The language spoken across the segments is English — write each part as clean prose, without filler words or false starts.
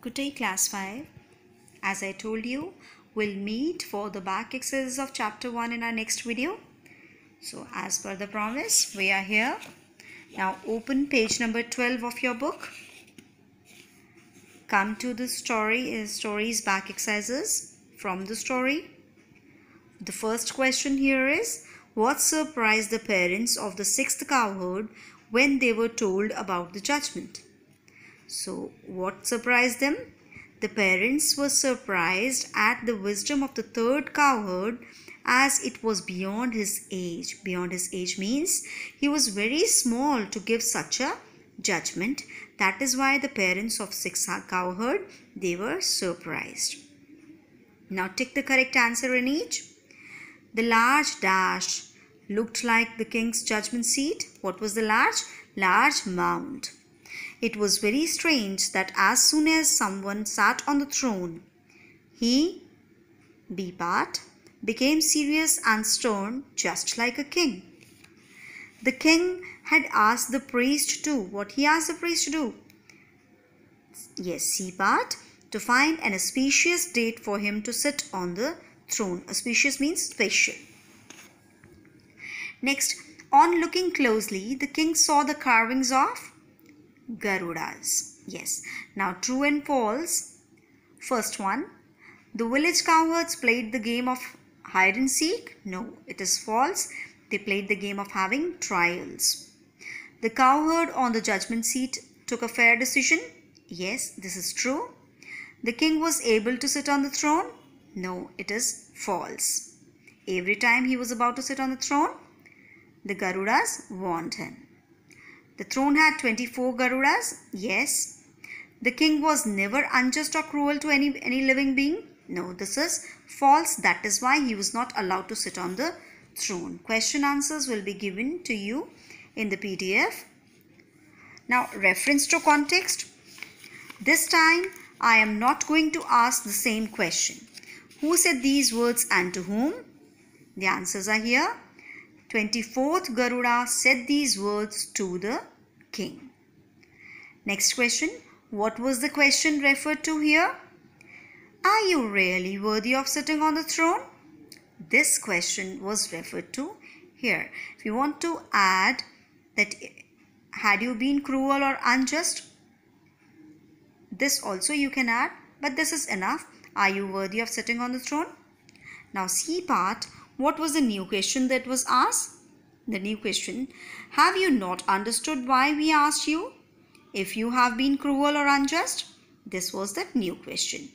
Good day, class 5. As I told you, we'll meet for the back exercises of chapter 1 in our next video. So as per the promise, we are here. Now open page number 12 of your book. Come to the stories back exercises from the story. The first question here is, what surprised the parents of the sixth cowherd when they were told about the judgment? So what surprised them? The parents were surprised at the wisdom of the third cowherd, as it was beyond his age. Beyond his age means he was very small to give such a judgment. That is why the parents of sixth cowherd, they were surprised. Now tick the correct answer in each. The large dash looked like the king's judgment seat. What was the large? Large mound. It was very strange that as soon as someone sat on the throne, he, B part, became serious and stern, just like a king. The king had asked the priest to, what he asked the priest to do? Yes, C part, to find an auspicious date for him to sit on the throne. Auspicious means special. Next, on looking closely, the king saw the carvings of Garudas. Yes. Now true and false. First one. The village cowherds played the game of hide and seek. No, it is false. They played the game of having trials. The cowherd on the judgment seat took a fair decision. Yes, this is true. The king was able to sit on the throne. No, it is false. Every time he was about to sit on the throne, the Garudas warned him. The throne had 24 Garudas. Yes. The king was never unjust or cruel to any living being. No, this is false. That is why he was not allowed to sit on the throne. Question answers will be given to you in the PDF. Now, reference to context. This time, I am not going to ask the same question. Who said these words and to whom? The answers are here. 24th Garuda said these words to the king. Next question. What was the question referred to here? Are you really worthy of sitting on the throne? This question was referred to here. If you want to add that, had you been cruel or unjust? This also you can add, but this is enough. Are you worthy of sitting on the throne? Now C part. What was the new question that was asked? The new question, have you not understood why we asked you? If you have been cruel or unjust? This was the new question.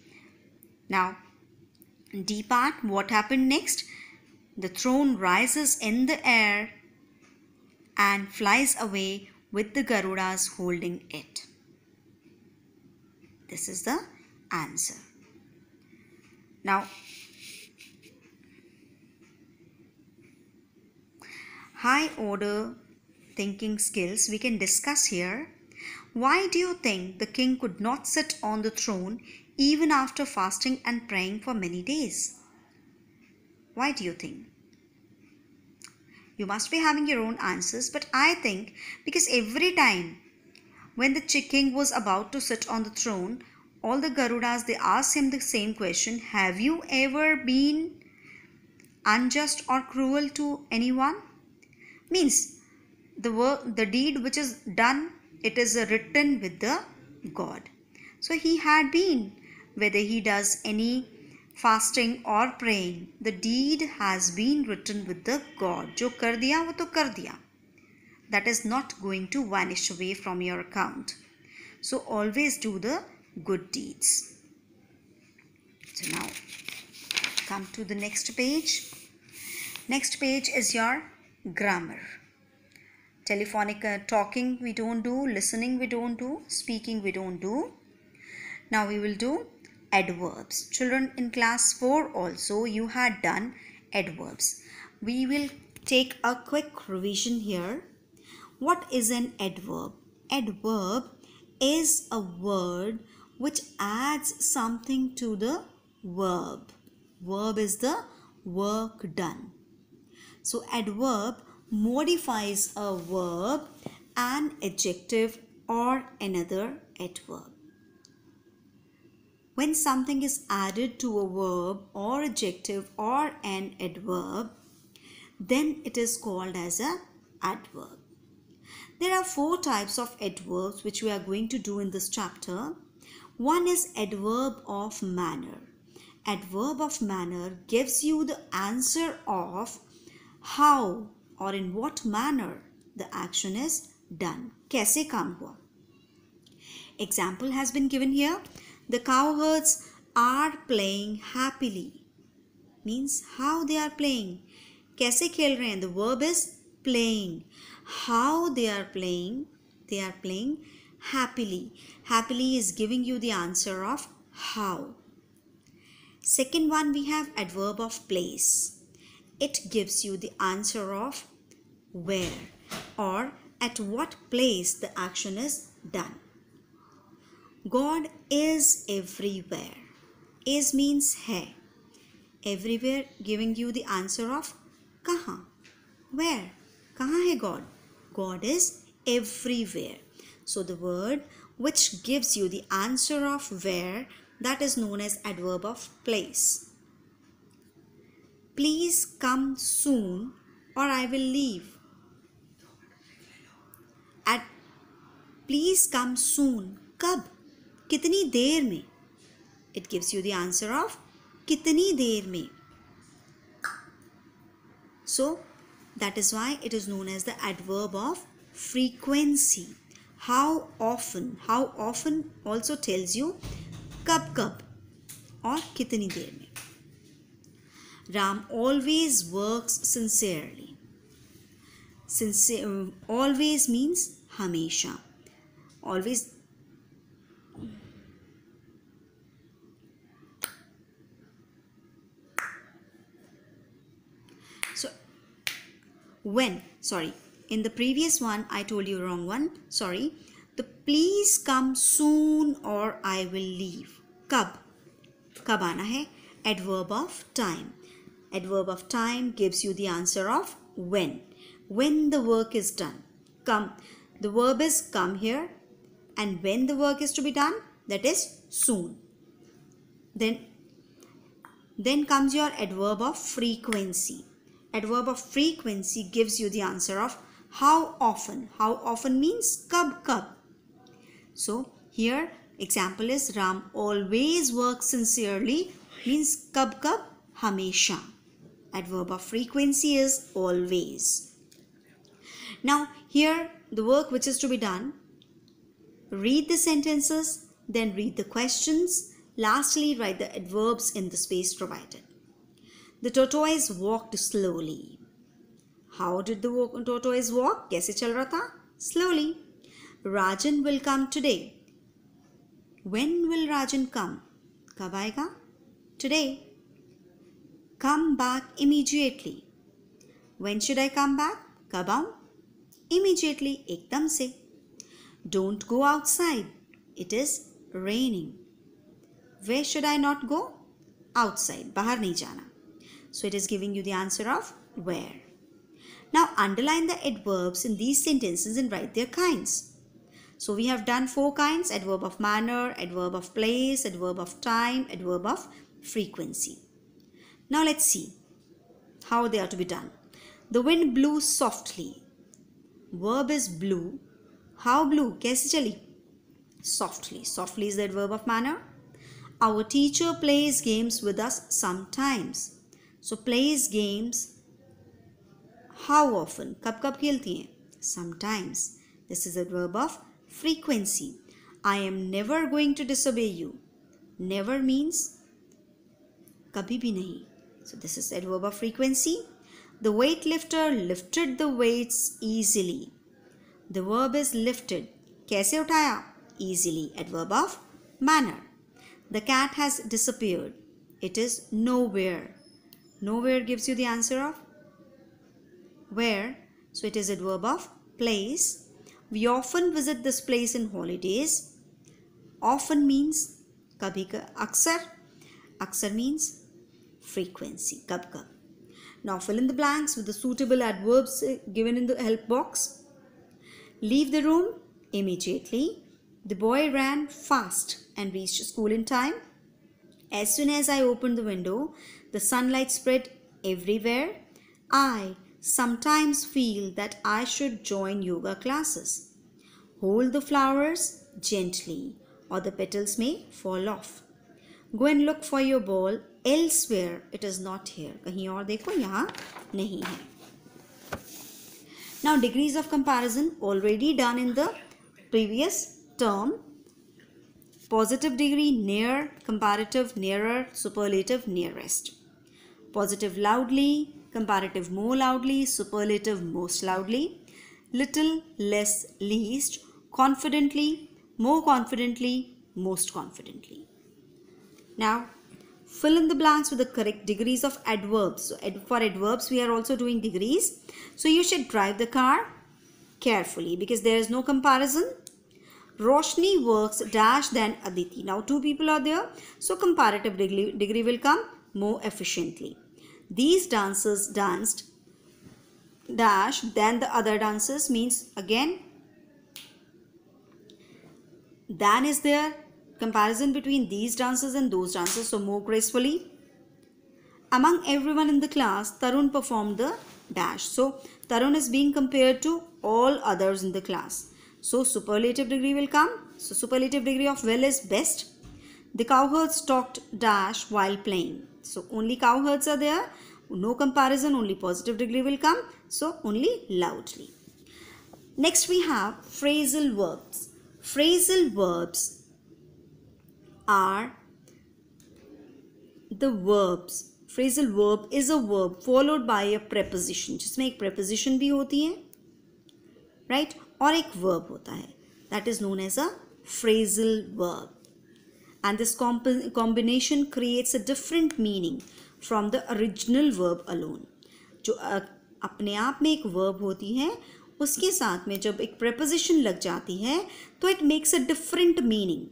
Now, D part, what happened next? The throne rises in the air and flies away with the Garudas holding it. This is the answer. Now, high order thinking skills we can discuss here. Why do you think the king could not sit on the throne even after fasting and praying for many days? Why do you think? You must be having your own answers, but I think because every time when the king was about to sit on the throne, all the Garudas, they asked him the same question. Have you ever been unjust or cruel to anyone? Means the deed which is done, it is written with the God. So he had been, whether he does any fasting or praying, the deed has been written with the God. Jo kar diya, wo to kar diya. That is not going to vanish away from your account. So always do the good deeds. So now come to the next page. Next page is your grammar. Telephonic talking we don't do, listening we don't do, speaking we don't do. Now we will do adverbs. Children, in class 4 also you had done adverbs. We will take a quick revision here. What is an adverb? Adverb is a word which adds something to the verb. Verb is the work done. So adverb modifies a verb, an adjective or another adverb. When something is added to a verb or adjective or an adverb, then it is called as an adverb. There are 4 types of adverbs which we are going to do in this chapter. One is adverb of manner. Adverb of manner gives you the answer of how or in what manner the action is done. कैसे काम हुआ. Example has been given here. The cowherds are playing happily. Means how they are playing. कैसे खेल रहे हैं. The verb is playing. How they are playing happily. Happily is giving you the answer of how. Second one, we have adverb of place. It gives you the answer of where or at what place the action is done. God is everywhere. Is means है. Everywhere giving you the answer of कहाँ. Where? कहाँ है God? God is everywhere. So the word which gives you the answer of where, that is known as adverb of place. Please come soon or I will leave. At please come soon. कब? कितनी देर में? It gives you the answer of कितनी देर में. So that is why it is known as the adverb of frequency. How often also tells you कब और कितनी देर में. Ram always works sincerely. Always means हमेशा. Always. So in the previous one I told you wrong one. Sorry. The please come soon or I will leave. कब आना है. Adverb of time. Adverb of time gives you the answer of when the work is done. Come, the verb is come here, and when the work is to be done, that is soon. Then comes your adverb of frequency. Adverb of frequency gives you the answer of how often. How often means kab. So here example is Ram always works sincerely means kab hamesha. Adverb of frequency is always. Now here the work which is to be done. Read the sentences, then read the questions. Lastly, write the adverbs in the space provided. The tortoise walked slowly. How did the tortoise walk? कैसे चल रहा था? Slowly. Rajan will come today. When will Rajan come? कब आएगा? Today. Come back immediately. When should I come back? कब आऊं? Immediately, एकदम से. Don't go outside. It is raining. Where should I not go? Outside. बाहर नहीं जाना. So it is giving you the answer of where. Now underline the adverbs in these sentences and write their kinds. So we have done 4 kinds: adverb of manner, adverb of place, adverb of time, adverb of frequency. Now let's see how they are to be done. The wind blew softly. Verb is blew. How blew? कैसे चली? Softly. Softly is the adverb of manner. Our teacher plays games with us sometimes. So plays games. How often? कब खेलती हैं? Sometimes. This is the adverb of frequency. I am never going to disobey you. Never means कभी भी नहीं. So this is the adverb of frequency. The weightlifter lifted the weights easily. The verb is lifted. कैसे उठाया? Easily. Adverb of manner. The cat has disappeared. It is nowhere. Nowhere gives you the answer of where. So it is adverb of place. We often visit this place in holidays. Often means kabhi aksar. Aksar means frequency. Kab. Now fill in the blanks with the suitable adverbs given in the help box. Leave the room immediately. The boy ran fast and reached school in time. As soon as I opened the window, the sunlight spread everywhere. I sometimes feel that I should join yoga classes. Hold the flowers gently, or the petals may fall off. Go and look for your ball elsewhere. It is not here. कहीं और देखो, यहाँ नहीं है. Now, degrees of comparison already done in the previous term. Positive degree, near, comparative, nearer, superlative, nearest. Positive loudly, comparative more loudly, superlative most loudly, little, less, least, confidently, more confidently, most confidently. Now, fill in the blanks with the correct degrees of adverbs. So, for adverbs, we are also doing degrees. So, you should drive the car carefully because there is no comparison. Roshni works dash than Aditi. Now, two people are there. So, comparative degree will come more efficiently. These dancers danced dash than the other dancers means again than is there. Comparison between these dancers and those dancers, so more gracefully. Among everyone in the class, Tarun performed the dash. So, Tarun is being compared to all others in the class. So, superlative degree will come. So, superlative degree of well is best. The cowherds talked dash while playing. So, only cowherds are there. No comparison, only positive degree will come. So, only loudly. Next, we have phrasal verbs. Phrasal verbs are the verbs. Phrasal verb is a verb followed by a preposition. जिसमें एक preposition भी होती है, right? और एक verb होता है. That is known as a phrasal verb. And this combination creates a different meaning from the original verb alone. जो अपने आप में एक verb होती है, उसके साथ में जब एक preposition लग जाती है, तो it makes a different meaning.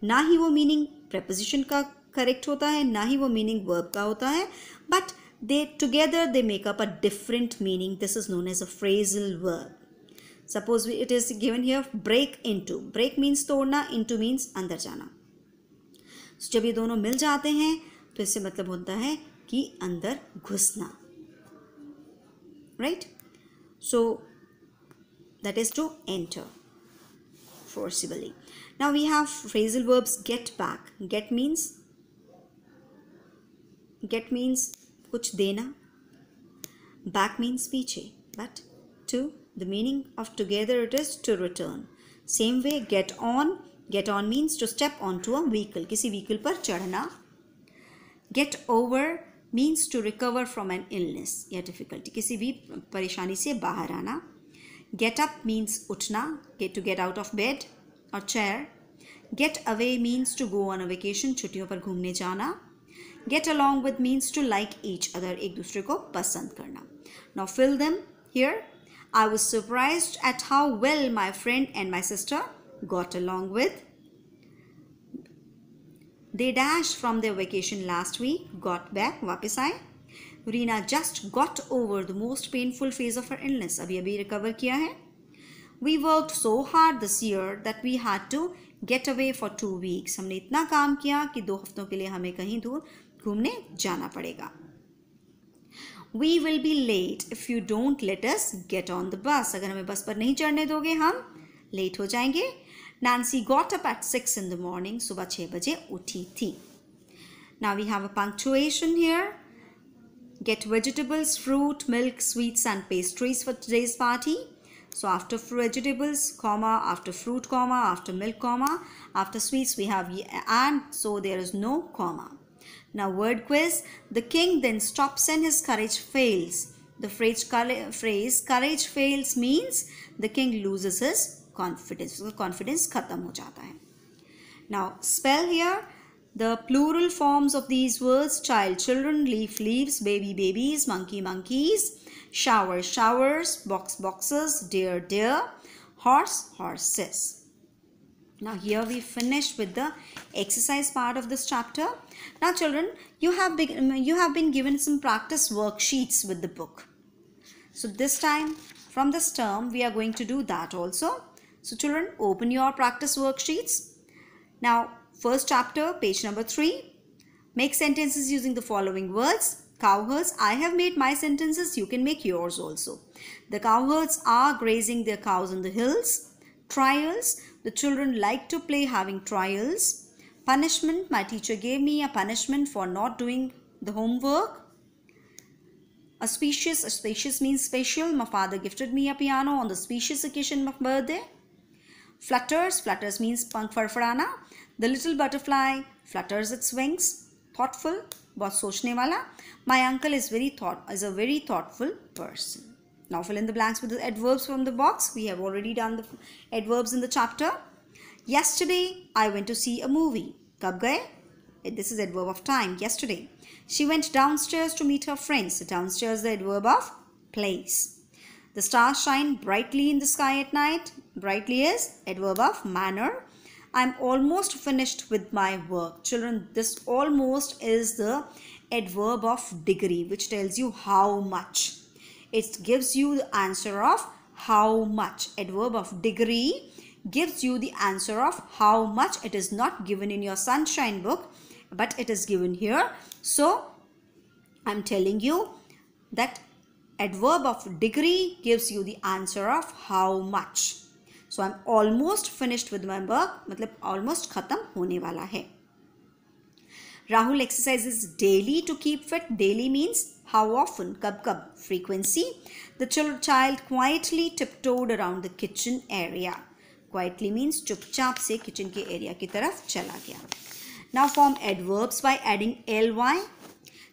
ना ही वो मीनिंग preposition का करेक्ट होता है, ना ही वो मीनिंग वर्ब का होता है, but they together they make up a different meaning. This is known as a phrasal verb. Suppose it is given here break into. Break means तोड़ना, इनटू मीन्स अंदर जाना. so, जब ये दोनों मिल जाते हैं तो इससे मतलब होता है कि अंदर घुसना, right? So that is to enter forcibly. Now we have phrasal verbs get back. Get means कुछ देना. Back means पीछे. But to, the meaning of together it is to return. Same way get on. Get on means to step onto a vehicle. किसी vehicle पर चढ़ना. Get over means to recover from an illness या difficulty. किसी भी परेशानी से बाहर आना. Get up means उठना, to get out of bed or chair. Get away means to go on a vacation, छुट्टियों पर घूमने जाना. Get along with means to like each other, एक दूसरे को पसंद करना. Now fill them here. I was surprised at how well my friend and my sister got along with. They dashed from their vacation last week, got back, वापस आए. Reena just got over the most painful phase of her illness. अभी recover किया है. We worked so hard this year that we had to get away for 2 weeks. हमने इतना काम किया कि 2 हफ्तों के लिए हमें कहीं दूर घूमने जाना पड़ेगा. We will be late if you don't let us get on the bus. अगर हमें बस पर नहीं चढ़ने दोगे हम लेट हो जाएंगे. Nancy got up at 6 in the morning. सुबह 6 बजे उठी थी. Now we have a punctuation here. Get vegetables, fruit, milk, sweets and pastries for today's party. So after vegetables, comma, after fruit, comma, after milk, comma, after sweets we have and, so there is no comma. Now word quiz. The king then stops and his courage fails. The phrase courage fails means the king loses his confidence. So confidence khatam ho jata hai. Now spell here the plural forms of these words: child, children, leaf, leaves, baby, babies, monkey, monkeys, shower, showers, box, boxes, deer, deer, horse, horses. Now here we finished with the exercise part of this chapter. Now children, you have been given some practice worksheets with the book. So this time from this term we are going to do that also. So children, open your practice worksheets. Now first chapter, page number 3. Make sentences using the following words. Cowherds. I have made my sentences. You can make yours also. The cowherds are grazing their cows on the hills. Trials. The children like to play having trials. Punishment. My teacher gave me a punishment for not doing the homework. Auspicious means special. My father gifted me a piano on the auspicious occasion of birthday. Flutters means पंख फड़फड़ाना. The little butterfly flutters its wings. Thoughtful, बहुत सोचने वाला. My uncle is a very thoughtful person. Now fill in the blanks with the adverbs from the box. We have already done the adverbs in the chapter. Yesterday I went to see a movie. कब गए? This is adverb of time. Yesterday. She went downstairs to meet her friends. So downstairs is the adverb of place. The stars shine brightly in the sky at night. Brightly is adverb of manner. I'm almost finished with my work. Children, this almost is the adverb of degree, which tells you how much. It gives you the answer of how much. Adverb of degree gives you the answer of how much. It is not given in your sunshine book, but it is given here. So I'm telling you that adverb of degree gives you the answer of how much. So I'm almost finished with my work. मतलब almost खत्म होने वाला है. Rahul exercises daily to keep fit. Daily means how often, कब. Frequency. The child quietly tiptoed around the kitchen area. Quietly means चुपचाप से kitchen के area की तरफ चला गया. Now form adverbs by adding ly.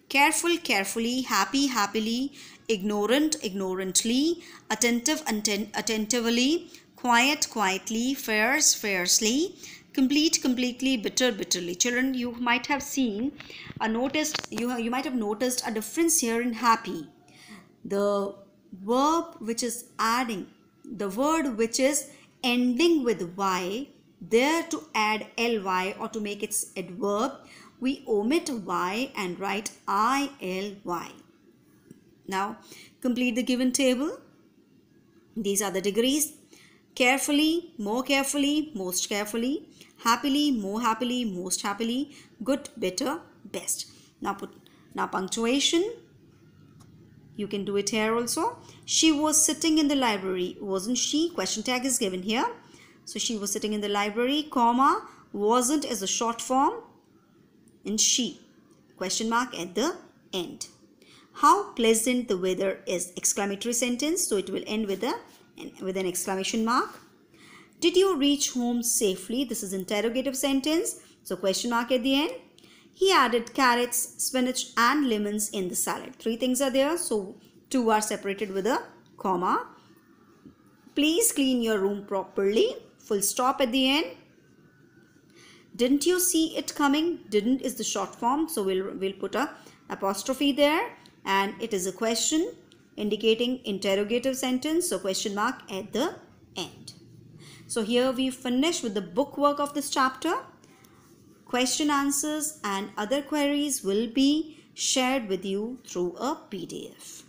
Careful, carefully. Happy, happily. Ignorant, ignorantly. Attentive, attentively. Quiet, quietly. Fierce, fiercely. Complete, completely. Bitter, bitterly. Children, you might have seen you might have noticed a difference here in happy. The verb which is adding, the word which is ending with y, there to add ly or to make its adverb, we omit y and write ily. Now complete the given table. These are the degrees. Carefully, more carefully, most carefully. Happily, more happily, most happily. Good, better, best. Now punctuation. You can do it here also. She was sitting in the library. Wasn't she? Question tag is given here. So she was sitting in the library, comma, wasn't is a short form in she. Question mark at the end. How pleasant the weather is. Exclamatory sentence. So it will end with an exclamation mark. Did you reach home safely? This is interrogative sentence. So question mark at the end. He added carrots, spinach and lemons in the salad. 3 things are there. So 2 are separated with a comma. Please clean your room properly. Full stop at the end. Didn't you see it coming? Didn't is the short form. So we'll put a apostrophe there. And it is a question indicating interrogative sentence. So question mark at the end. So here we finish with the book work of this chapter. Question answers and other queries will be shared with you through a PDF.